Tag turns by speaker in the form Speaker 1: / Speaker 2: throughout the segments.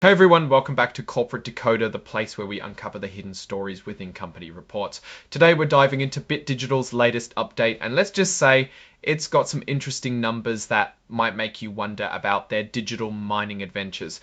Speaker 1: Hey everyone, welcome back to Corporate Decoder, the place where we uncover the hidden stories within company reports. Today we're diving into Bit Digital's latest update, and let's just say it's got some interesting numbers that might make you wonder about their digital mining adventures.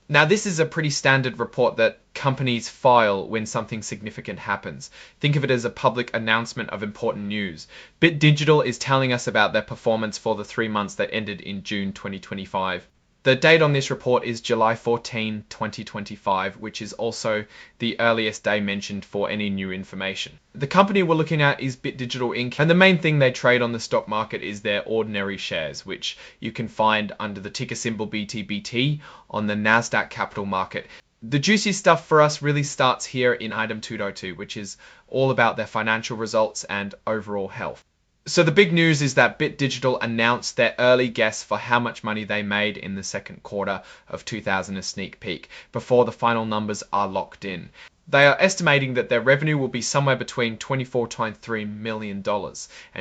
Speaker 1: Now, this is a pretty standard report that companies file when something significant happens. Think of it as a public announcement of important news. Bit Digital is telling us about their performance for the 3 months that ended in June 2025. The date on this report is July 14, 2025, which is also the earliest day mentioned for any new information. The company we're looking at is Bit Digital Inc. And the main thing they trade on the stock market is their ordinary shares, which you can find under the ticker symbol BTBT on the NASDAQ Capital Market. The juicy stuff for us really starts here in item 202, which is all about their financial results and overall health. So the big news is that Bit Digital announced their early guess for how much money they made in the second quarter of 2000, a sneak peek, before the final numbers are locked in. They are estimating that their revenue will be somewhere between $24.3 million and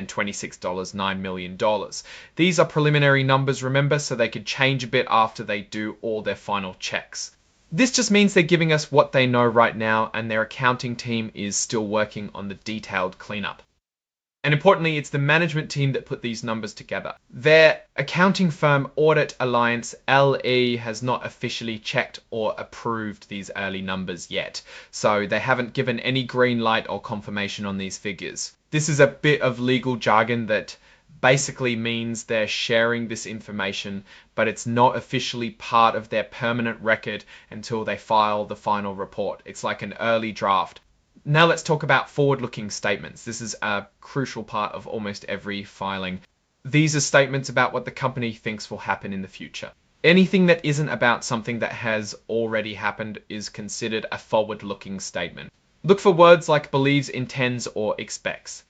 Speaker 1: $26.9 million. These are preliminary numbers, remember, so they could change a bit after they do all their final checks. This just means they're giving us what they know right now, and their accounting team is still working on the detailed cleanup. And importantly, it's the management team that put these numbers together. Their accounting firm Audit Alliance LE has not officially checked or approved these early numbers yet, so they haven't given any green light or confirmation on these figures. This is a bit of legal jargon that basically means they're sharing this information, but it's not officially part of their permanent record until they file the final report. It's like an early draft. Now let's talk about forward-looking statements. This is a crucial part of almost every filing. These are statements about what the company thinks will happen in the future. Anything that isn't about something that has already happened is considered a forward-looking statement. Look for words like believes, intends, or expects.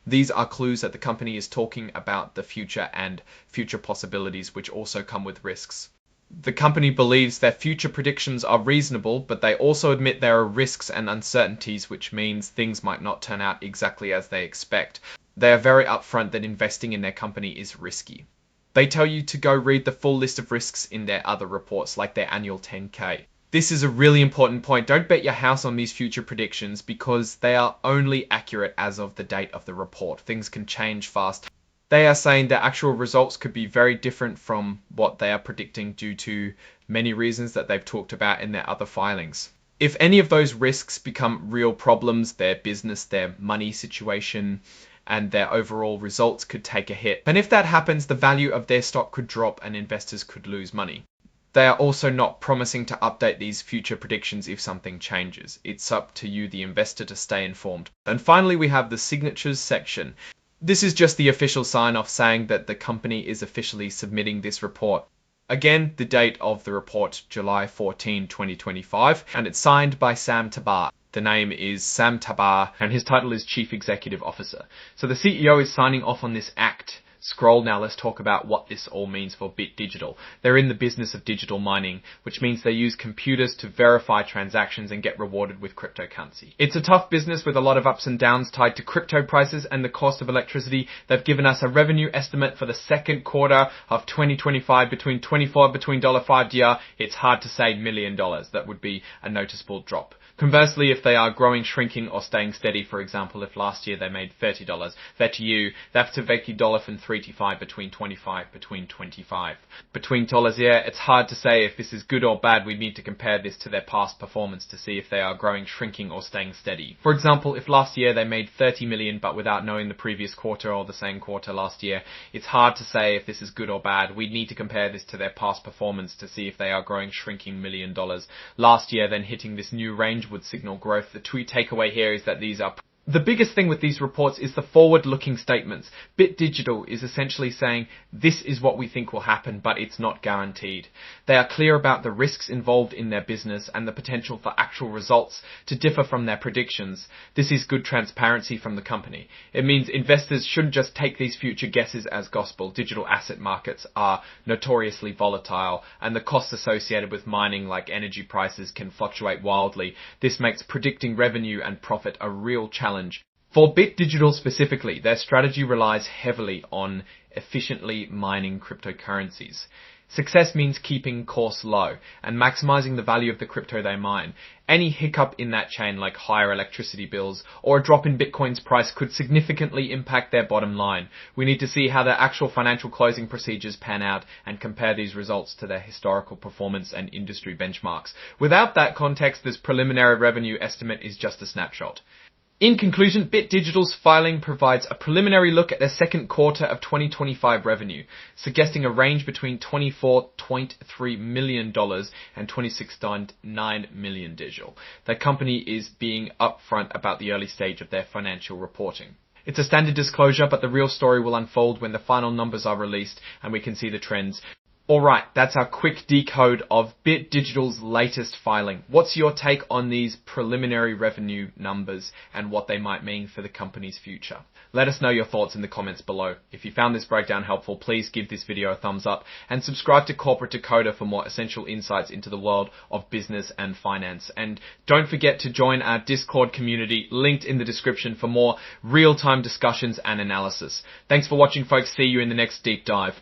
Speaker 1: These are clues that the company is talking about the future and future possibilities, which also come with risks. The company believes their future predictions are reasonable, but they also admit there are risks and uncertainties, which means things might not turn out exactly as they expect. They are very upfront that investing in their company is risky. They tell you to go read the full list of risks in their other reports, like their annual 10K. This is a really important point. Don't bet your house on these future predictions because they are only accurate as of the date of the report. Things can change fast. They are saying that actual results could be very different from what they are predicting due to many reasons that they've talked about in their other filings. If any of those risks become real problems, their business, their money situation, and their overall results could take a hit. And if that happens, the value of their stock could drop and investors could lose money. They are also not promising to update these future predictions if something changes. It's up to you, the investor, to stay informed. And finally, we have the signatures section. This is just the official sign-off saying that the company is officially submitting this report. Again, the date of the report, July 14, 2025, and it's signed by Sam Tabar. The name is Sam Tabar, and his title is Chief Executive Officer. So the CEO is signing off on this act. Scroll now, let's talk about what this all means for Bit Digital. They're in the business of digital mining, which means they use computers to verify transactions and get rewarded with cryptocurrency. It's a tough business with a lot of ups and downs tied to crypto prices and the cost of electricity. They've given us a revenue estimate for the second quarter of 2025 between $5 It's hard to say $1 million. That would be a noticeable drop. Conversely, if they are growing, shrinking, or staying steady, for example, if last year they made $30, that's to $30 from 3 to 5 between 25. Between dollars, yeah, it's hard to say if this is good or bad. We need to compare this to their past performance to see if they are growing, shrinking, or staying steady. For example, if last year they made 30 million, but without knowing the previous quarter or the same quarter last year, it's hard to say if this is good or bad. We need to compare this to their past performance to see if they are growing, shrinking $1 million. Last year, then hitting this new range would signal growth. The tweet takeaway here is that these are The biggest thing with these reports is the forward-looking statements. Bit Digital is essentially saying, this is what we think will happen, but it's not guaranteed. They are clear about the risks involved in their business and the potential for actual results to differ from their predictions. This is good transparency from the company. It means investors shouldn't just take these future guesses as gospel. Digital asset markets are notoriously volatile, and the costs associated with mining, like energy prices, can fluctuate wildly. This makes predicting revenue and profit a real challenge. For Bit Digital specifically, their strategy relies heavily on efficiently mining cryptocurrencies. Success means keeping costs low and maximizing the value of the crypto they mine. Any hiccup in that chain, like higher electricity bills or a drop in Bitcoin's price, could significantly impact their bottom line. We need to see how their actual financial closing procedures pan out and compare these results to their historical performance and industry benchmarks. Without that context, this preliminary revenue estimate is just a snapshot. In conclusion, Bit Digital's filing provides a preliminary look at their second quarter of 2025 revenue, suggesting a range between $24.3 million and $26.9 million digital. The company is being upfront about the early stage of their financial reporting. It's a standard disclosure, but the real story will unfold when the final numbers are released and we can see the trends. Alright, that's our quick decode of Bit Digital's latest filing. What's your take on these preliminary revenue numbers and what they might mean for the company's future? Let us know your thoughts in the comments below. If you found this breakdown helpful, please give this video a thumbs up and subscribe to Corporate Decoder for more essential insights into the world of business and finance. And don't forget to join our Discord community, linked in the description, for more real-time discussions and analysis. Thanks for watching, folks. See you in the next deep dive.